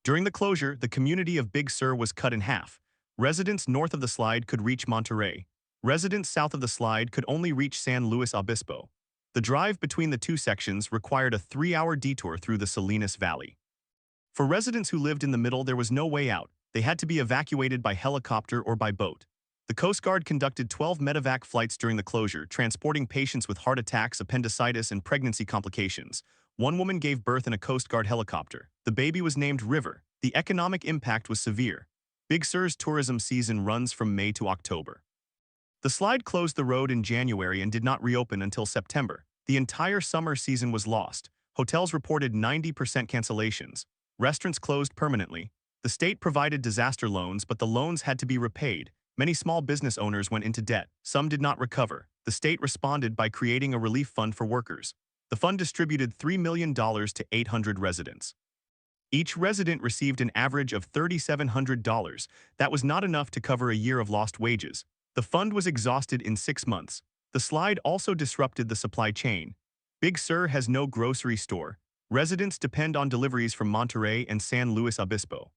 During the closure, the community of Big Sur was cut in half. Residents north of the slide could reach Monterey. Residents south of the slide could only reach San Luis Obispo. The drive between the two sections required a 3-hour detour through the Salinas Valley. For residents who lived in the middle, there was no way out. They had to be evacuated by helicopter or by boat. The Coast Guard conducted 12 medevac flights during the closure, transporting patients with heart attacks, appendicitis, and pregnancy complications. One woman gave birth in a Coast Guard helicopter. The baby was named River. The economic impact was severe. Big Sur's tourism season runs from May to October. The slide closed the road in January and did not reopen until September. The entire summer season was lost. Hotels reported 90% cancellations. Restaurants closed permanently. The state provided disaster loans, but the loans had to be repaid. Many small business owners went into debt. Some did not recover. The state responded by creating a relief fund for workers. The fund distributed $3 million to 800 residents. Each resident received an average of $3,700. That was not enough to cover a year of lost wages. The fund was exhausted in 6 months. The slide also disrupted the supply chain. Big Sur has no grocery store. Residents depend on deliveries from Monterey and San Luis Obispo.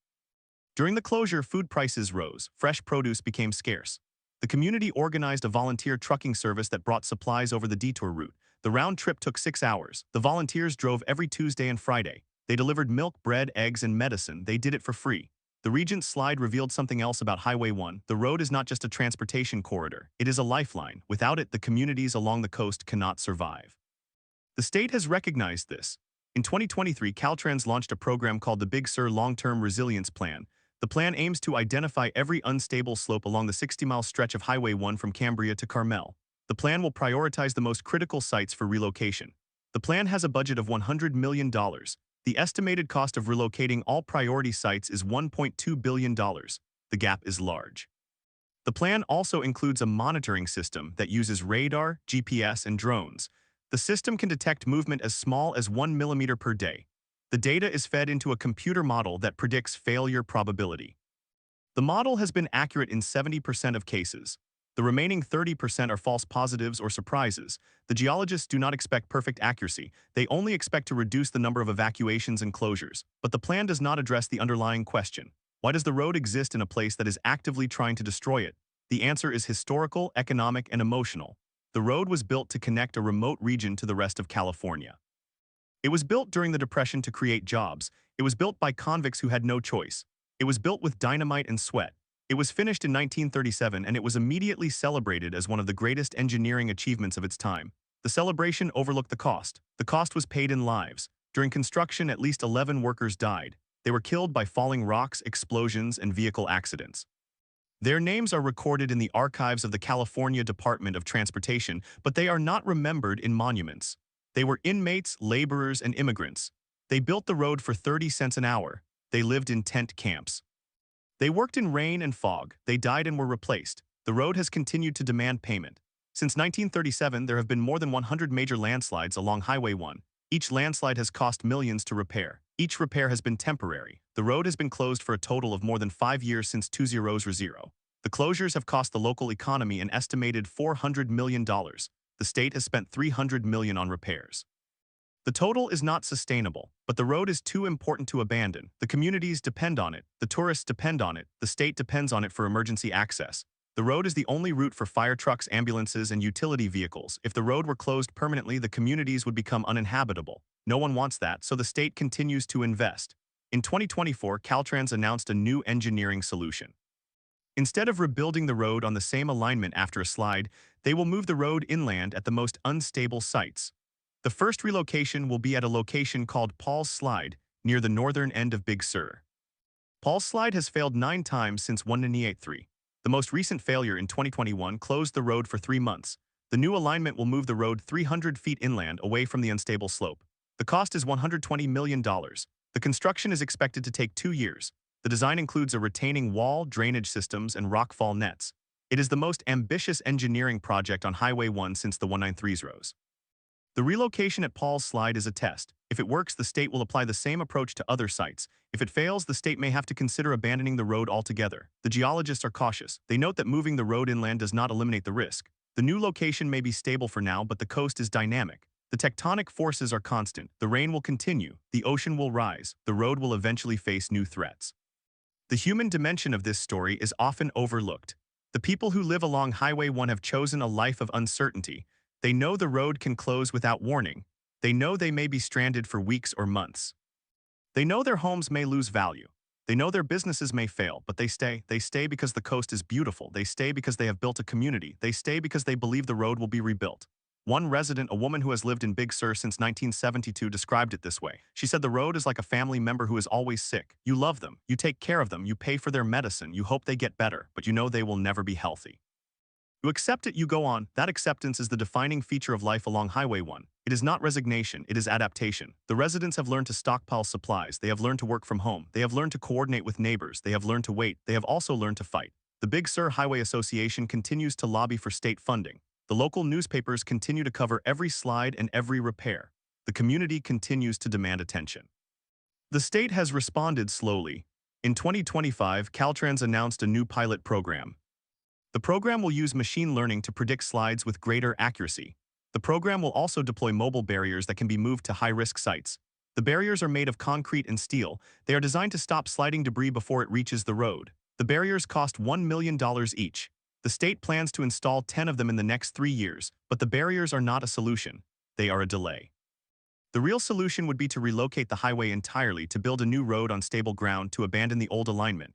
During the closure, food prices rose. Fresh produce became scarce. The community organized a volunteer trucking service that brought supplies over the detour route. The round trip took 6 hours. The volunteers drove every Tuesday and Friday. They delivered milk, bread, eggs, and medicine. They did it for free. The Regent's Slide revealed something else about Highway 1. The road is not just a transportation corridor. It is a lifeline. Without it, the communities along the coast cannot survive. The state has recognized this. In 2023, Caltrans launched a program called the Big Sur Long-Term Resilience Plan. The plan aims to identify every unstable slope along the 60-mile stretch of Highway 1 from Cambria to Carmel. The plan will prioritize the most critical sites for relocation. The plan has a budget of $100 million. The estimated cost of relocating all priority sites is $1.2 billion. The gap is large. The plan also includes a monitoring system that uses radar, GPS, and drones. The system can detect movement as small as 1 millimeter per day. The data is fed into a computer model that predicts failure probability. The model has been accurate in 70% of cases. The remaining 30% are false positives or surprises. The geologists do not expect perfect accuracy. They only expect to reduce the number of evacuations and closures. But the plan does not address the underlying question. Why does the road exist in a place that is actively trying to destroy it? The answer is historical, economic, and emotional. The road was built to connect a remote region to the rest of California. It was built during the Depression to create jobs. It was built by convicts who had no choice. It was built with dynamite and sweat. It was finished in 1937 and it was immediately celebrated as one of the greatest engineering achievements of its time. The celebration overlooked the cost. The cost was paid in lives. During construction, at least 11 workers died. They were killed by falling rocks, explosions, and vehicle accidents. Their names are recorded in the archives of the California Department of Transportation, but they are not remembered in monuments. They were inmates, laborers, and immigrants. They built the road for 30 cents an hour. They lived in tent camps. They worked in rain and fog. They died and were replaced. The road has continued to demand payment. Since 1937, there have been more than 100 major landslides along Highway 1. Each landslide has cost millions to repair. Each repair has been temporary. The road has been closed for a total of more than 5 years since 2000. The closures have cost the local economy an estimated $400 million. The state has spent $300 million on repairs. The total is not sustainable, but the road is too important to abandon. The communities depend on it, the tourists depend on it, the state depends on it for emergency access. The road is the only route for fire trucks, ambulances, and utility vehicles. If the road were closed permanently, the communities would become uninhabitable. No one wants that, so the state continues to invest. In 2024, Caltrans announced a new engineering solution. Instead of rebuilding the road on the same alignment after a slide, they will move the road inland at the most unstable sites. The first relocation will be at a location called Paul's Slide, near the northern end of Big Sur. Paul's Slide has failed 9 times since 1983. The most recent failure in 2021 closed the road for 3 months. The new alignment will move the road 300 feet inland away from the unstable slope. The cost is $120 million. The construction is expected to take 2 years. The design includes a retaining wall, drainage systems, and rockfall nets. It is the most ambitious engineering project on Highway 1 since the 193s. The relocation at Paul's Slide is a test. If it works, the state will apply the same approach to other sites. If it fails, the state may have to consider abandoning the road altogether. The geologists are cautious. They note that moving the road inland does not eliminate the risk. The new location may be stable for now, but the coast is dynamic. The tectonic forces are constant. The rain will continue. The ocean will rise. The road will eventually face new threats. The human dimension of this story is often overlooked. The people who live along Highway 1 have chosen a life of uncertainty. They know the road can close without warning. They know they may be stranded for weeks or months. They know their homes may lose value. They know their businesses may fail, but they stay. They stay because the coast is beautiful. They stay because they have built a community. They stay because they believe the road will be rebuilt. One resident, a woman who has lived in Big Sur since 1972, described it this way. She said the road is like a family member who is always sick. You love them, you take care of them, you pay for their medicine, you hope they get better, but you know they will never be healthy. You accept it, you go on. That acceptance is the defining feature of life along Highway 1. It is not resignation, it is adaptation. The residents have learned to stockpile supplies. They have learned to work from home. They have learned to coordinate with neighbors. They have learned to wait. They have also learned to fight. The Big Sur Highway Association continues to lobby for state funding. The local newspapers continue to cover every slide and every repair. The community continues to demand attention. The state has responded slowly. In 2025, Caltrans announced a new pilot program. The program will use machine learning to predict slides with greater accuracy. The program will also deploy mobile barriers that can be moved to high-risk sites. The barriers are made of concrete and steel. They are designed to stop sliding debris before it reaches the road. The barriers cost $1 million each. The state plans to install 10 of them in the next 3 years, but the barriers are not a solution. They are a delay. The real solution would be to relocate the highway entirely, to build a new road on stable ground, to abandon the old alignment.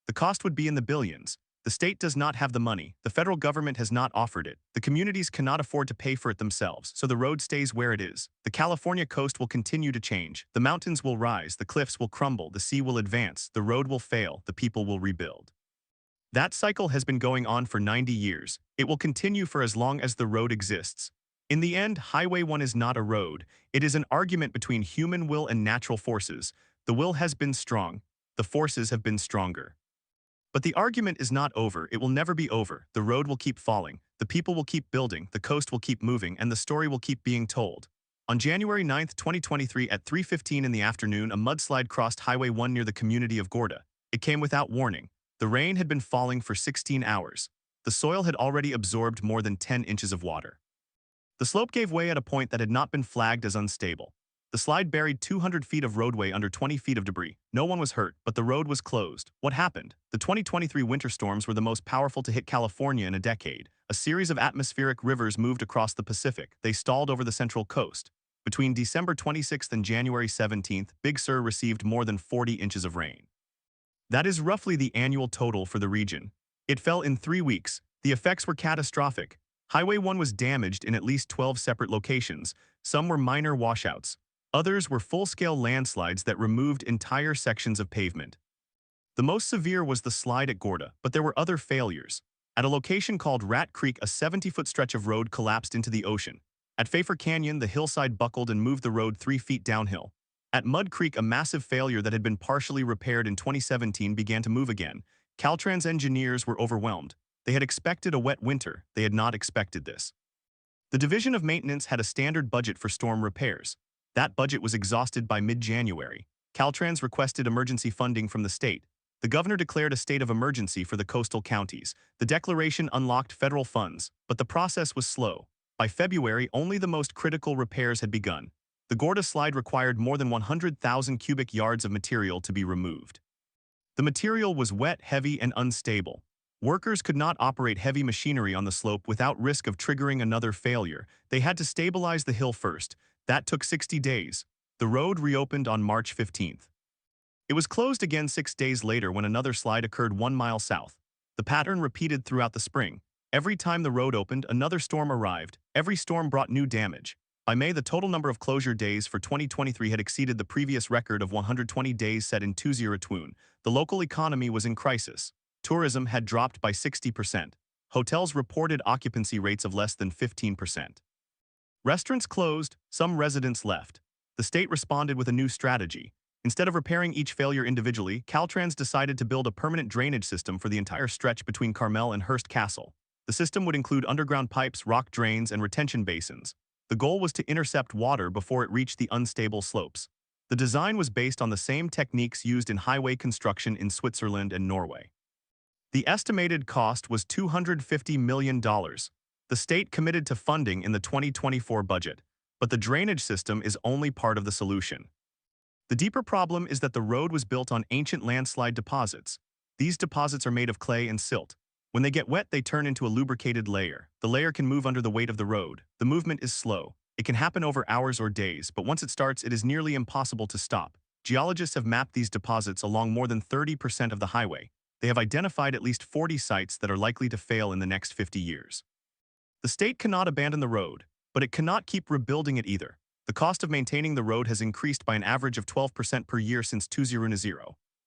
The cost would be in the billions. The state does not have the money. The federal government has not offered it. The communities cannot afford to pay for it themselves, so the road stays where it is. The California coast will continue to change. The mountains will rise, the cliffs will crumble, the sea will advance, the road will fail, the people will rebuild. That cycle has been going on for 90 years. It will continue for as long as the road exists. In the end, Highway 1 is not a road. It is an argument between human will and natural forces. The will has been strong. The forces have been stronger. But the argument is not over. It will never be over. The road will keep falling, the people will keep building, the coast will keep moving, and the story will keep being told. On January 9, 2023 at 3:15 in the afternoon, a mudslide crossed Highway 1 near the community of Gorda. It came without warning. The rain had been falling for 16 hours. The soil had already absorbed more than 10 inches of water. The slope gave way at a point that had not been flagged as unstable. The slide buried 200 feet of roadway under 20 feet of debris. No one was hurt, but the road was closed. What happened? The 2023 winter storms were the most powerful to hit California in a decade. A series of atmospheric rivers moved across the Pacific. They stalled over the central coast. Between December 26th and January 17th, Big Sur received more than 40 inches of rain. That is roughly the annual total for the region. It fell in 3 weeks. The effects were catastrophic. Highway 1 was damaged in at least 12 separate locations. Some were minor washouts. Others were full-scale landslides that removed entire sections of pavement. The most severe was the slide at Gorda, but there were other failures. At a location called Rat Creek, a 70-foot stretch of road collapsed into the ocean. At Pfeiffer Canyon, the hillside buckled and moved the road 3 feet downhill. At Mud Creek, a massive failure that had been partially repaired in 2017 began to move again. Caltrans engineers were overwhelmed. They had expected a wet winter. They had not expected this. The Division of Maintenance had a standard budget for storm repairs. That budget was exhausted by mid-January. Caltrans requested emergency funding from the state. The governor declared a state of emergency for the coastal counties. The declaration unlocked federal funds, but the process was slow. By February, only the most critical repairs had begun. The Gorda slide required more than 100,000 cubic yards of material to be removed. The material was wet, heavy, and unstable. Workers could not operate heavy machinery on the slope without risk of triggering another failure. They had to stabilize the hill first. That took 60 days. The road reopened on March 15th. It was closed again 6 days later when another slide occurred 1 mile south. The pattern repeated throughout the spring. Every time the road opened, another storm arrived. Every storm brought new damage. By May, the total number of closure days for 2023 had exceeded the previous record of 120 days set in 2022. The local economy was in crisis. Tourism had dropped by 60%. Hotels reported occupancy rates of less than 15%. Restaurants closed, some residents left. The state responded with a new strategy. Instead of repairing each failure individually, Caltrans decided to build a permanent drainage system for the entire stretch between Carmel and Hearst Castle. The system would include underground pipes, rock drains, and retention basins. The goal was to intercept water before it reached the unstable slopes. The design was based on the same techniques used in highway construction in Switzerland and Norway. The estimated cost was $250 million. The state committed to funding in the 2024 budget, but the drainage system is only part of the solution. The deeper problem is that the road was built on ancient landslide deposits. These deposits are made of clay and silt. When they get wet, they turn into a lubricated layer. The layer can move under the weight of the road. The movement is slow. It can happen over hours or days, but once it starts, it is nearly impossible to stop. Geologists have mapped these deposits along more than 30% of the highway. They have identified at least 40 sites that are likely to fail in the next 50 years. The state cannot abandon the road, but it cannot keep rebuilding it either. The cost of maintaining the road has increased by an average of 12% per year since 2010.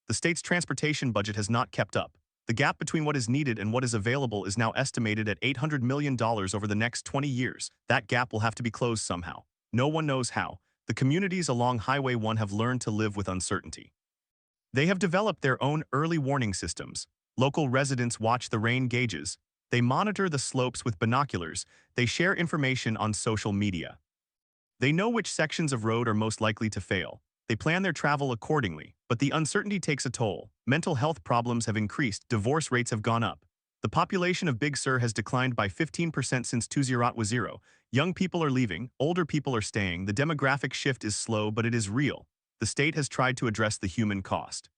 The state's transportation budget has not kept up. The gap between what is needed and what is available is now estimated at $800 million over the next 20 years. That gap will have to be closed somehow. No one knows how. The communities along Highway 1 have learned to live with uncertainty. They have developed their own early warning systems. Local residents watch the rain gauges. They monitor the slopes with binoculars. They share information on social media. They know which sections of road are most likely to fail. They plan their travel accordingly, but the uncertainty takes a toll. Mental health problems have increased, divorce rates have gone up. The population of Big Sur has declined by 15% since 2010. Young people are leaving, older people are staying. The demographic shift is slow, but it is real. The state has tried to address the human cost.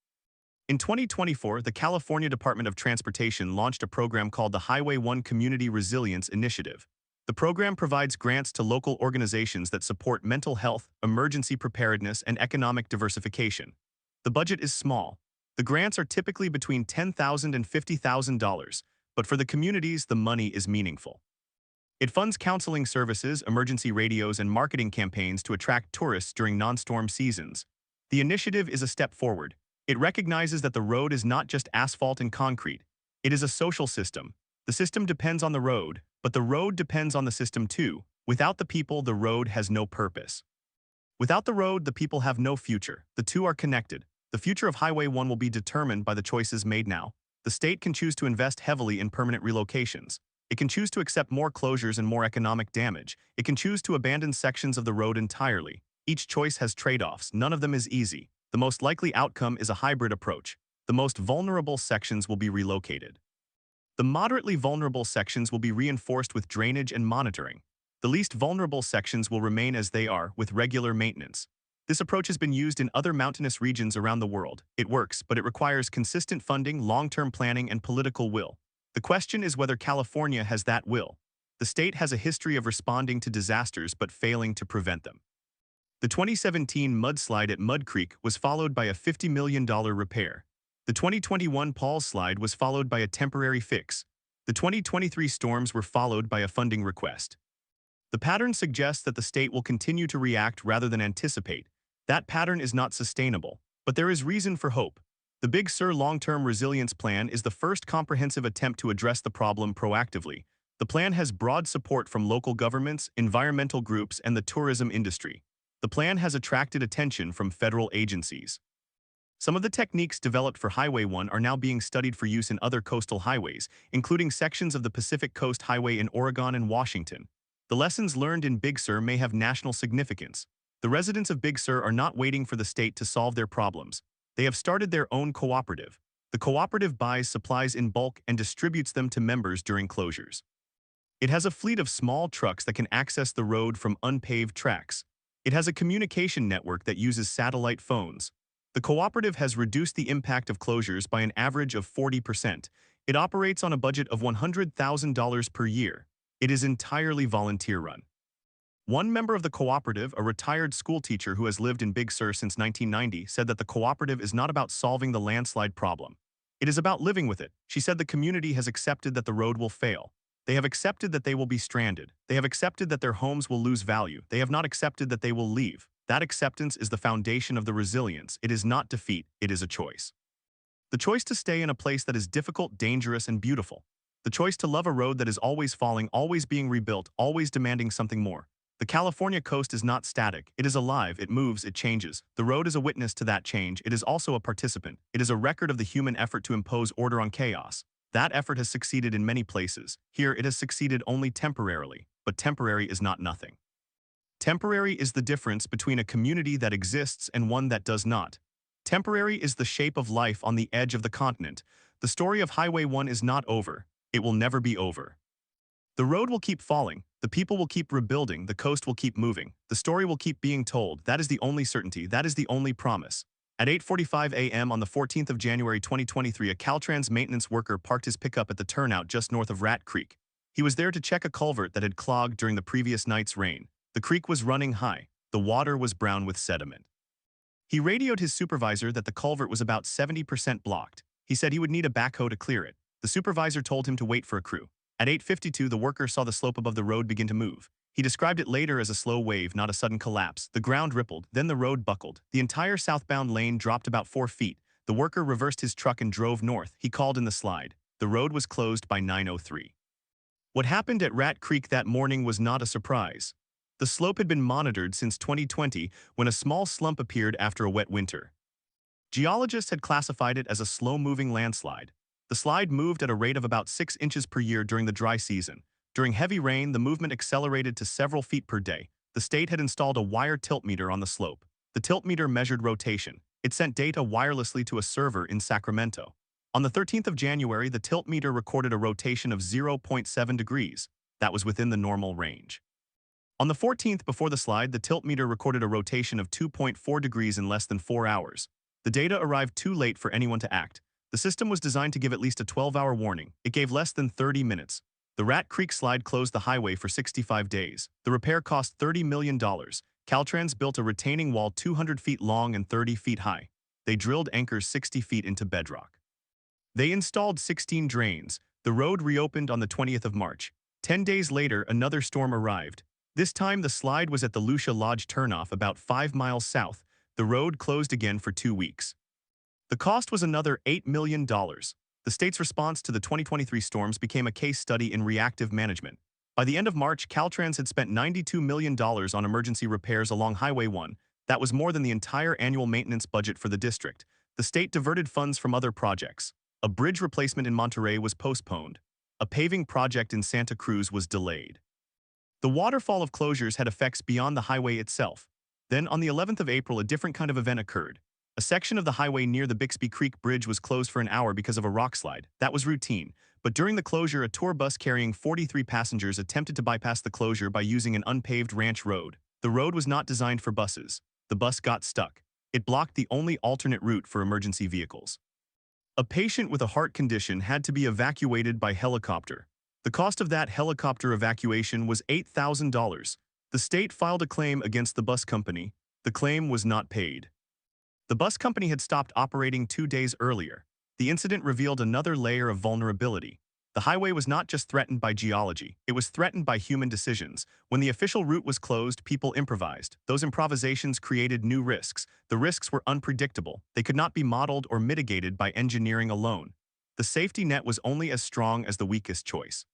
In 2024, the California Department of Transportation launched a program called the Highway 1 Community Resilience Initiative. The program provides grants to local organizations that support mental health, emergency preparedness, and economic diversification. The budget is small. The grants are typically between $10,000 and $50,000, but for the communities, the money is meaningful. It funds counseling services, emergency radios, and marketing campaigns to attract tourists during non-storm seasons. The initiative is a step forward. It recognizes that the road is not just asphalt and concrete. It is a social system. The system depends on the road, but the road depends on the system too. Without the people, the road has no purpose. Without the road, the people have no future. The two are connected. The future of Highway 1 will be determined by the choices made now. The state can choose to invest heavily in permanent relocations. It can choose to accept more closures and more economic damage. It can choose to abandon sections of the road entirely. Each choice has trade-offs. None of them is easy. The most likely outcome is a hybrid approach. The most vulnerable sections will be relocated. The moderately vulnerable sections will be reinforced with drainage and monitoring. The least vulnerable sections will remain as they are, with regular maintenance. This approach has been used in other mountainous regions around the world. It works, but it requires consistent funding, long-term planning, and political will. The question is whether California has that will. The state has a history of responding to disasters but failing to prevent them. The 2017 mudslide at Mud Creek was followed by a $50 million repair. The 2021 Paul slide was followed by a temporary fix. The 2023 storms were followed by a funding request. The pattern suggests that the state will continue to react rather than anticipate. That pattern is not sustainable, but there is reason for hope. The Big Sur long-term resilience plan is the first comprehensive attempt to address the problem proactively. The plan has broad support from local governments, environmental groups, and the tourism industry. The plan has attracted attention from federal agencies. Some of the techniques developed for Highway 1 are now being studied for use in other coastal highways, including sections of the Pacific Coast Highway in Oregon and Washington. The lessons learned in Big Sur may have national significance. The residents of Big Sur are not waiting for the state to solve their problems. They have started their own cooperative. The cooperative buys supplies in bulk and distributes them to members during closures. It has a fleet of small trucks that can access the road from unpaved tracks. It has a communication network that uses satellite phones. The cooperative has reduced the impact of closures by an average of 40%. It operates on a budget of $100,000 per year. It is entirely volunteer-run. One member of the cooperative, a retired schoolteacher who has lived in Big Sur since 1990, said that the cooperative is not about solving the landslide problem. It is about living with it. She said the community has accepted that the road will fail. They have accepted that they will be stranded. They have accepted that their homes will lose value. They have not accepted that they will leave. That acceptance is the foundation of the resilience. It is not defeat, it is a choice. The choice to stay in a place that is difficult, dangerous, and beautiful. The choice to love a road that is always falling, always being rebuilt, always demanding something more. The California coast is not static. It is alive, it moves, it changes. The road is a witness to that change. It is also a participant. It is a record of the human effort to impose order on chaos. That effort has succeeded in many places. Here, it has succeeded only temporarily, but temporary is not nothing. Temporary is the difference between a community that exists and one that does not. Temporary is the shape of life on the edge of the continent. The story of Highway 1 is not over. It will never be over. The road will keep falling, the people will keep rebuilding, the coast will keep moving, the story will keep being told. That is the only certainty, that is the only promise. At 8:45 a.m. on the 14th of January 2023, a Caltrans maintenance worker parked his pickup at the turnout just north of Rat Creek. He was there to check a culvert that had clogged during the previous night's rain. The creek was running high. The water was brown with sediment. He radioed his supervisor that the culvert was about 70% blocked. He said he would need a backhoe to clear it. The supervisor told him to wait for a crew. At 8:52, the worker saw the slope above the road begin to move. He described it later as a slow wave, not a sudden collapse. The ground rippled, then the road buckled. The entire southbound lane dropped about 4 feet. The worker reversed his truck and drove north. He called in the slide. The road was closed by 9:03. What happened at Rat Creek that morning was not a surprise. The slope had been monitored since 2020 when a small slump appeared after a wet winter. Geologists had classified it as a slow-moving landslide. The slide moved at a rate of about 6 inches per year during the dry season. During heavy rain, the movement accelerated to several feet per day. The state had installed a wire tilt meter on the slope. The tilt meter measured rotation. It sent data wirelessly to a server in Sacramento. On the 13th of January, the tilt meter recorded a rotation of 0.7 degrees. That was within the normal range. On the 14th, before the slide, the tilt meter recorded a rotation of 2.4 degrees in less than 4 hours. The data arrived too late for anyone to act. The system was designed to give at least a 12-hour warning. It gave less than 30 minutes. The Rat Creek slide closed the highway for 65 days. The repair cost $30 million. Caltrans built a retaining wall 200 feet long and 30 feet high. They drilled anchors 60 feet into bedrock. They installed 16 drains. The road reopened on the 20th of March. 10 days later, another storm arrived. This time, the slide was at the Lucia Lodge turnoff about 5 miles south. The road closed again for 2 weeks. The cost was another $8 million. The state's response to the 2023 storms became a case study in reactive management. By the end of March, Caltrans had spent $92 million on emergency repairs along Highway 1. That was more than the entire annual maintenance budget for the district. The state diverted funds from other projects. A bridge replacement in Monterey was postponed. A paving project in Santa Cruz was delayed. The waterfall of closures had effects beyond the highway itself. Then, on the 11th of April, a different kind of event occurred. A section of the highway near the Bixby Creek Bridge was closed for an hour because of a rock slide. That was routine. But during the closure, a tour bus carrying 43 passengers attempted to bypass the closure by using an unpaved ranch road. The road was not designed for buses. The bus got stuck. It blocked the only alternate route for emergency vehicles. A patient with a heart condition had to be evacuated by helicopter. The cost of that helicopter evacuation was $8,000. The state filed a claim against the bus company. The claim was not paid. The bus company had stopped operating 2 days earlier. The incident revealed another layer of vulnerability. The highway was not just threatened by geology, it was threatened by human decisions. When the official route was closed, people improvised. Those improvisations created new risks. The risks were unpredictable. They could not be modeled or mitigated by engineering alone. The safety net was only as strong as the weakest choice.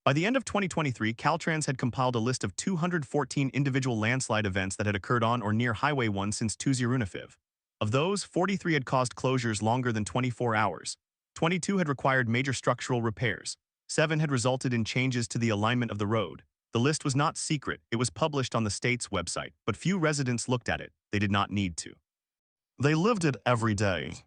By the end of 2023, Caltrans had compiled a list of 214 individual landslide events that had occurred on or near Highway 1 since 2005. Of those, 43 had caused closures longer than 24 hours. 22 had required major structural repairs. 7 had resulted in changes to the alignment of the road. The list was not secret, it was published on the state's website, but few residents looked at it. They did not need to. They lived it every day.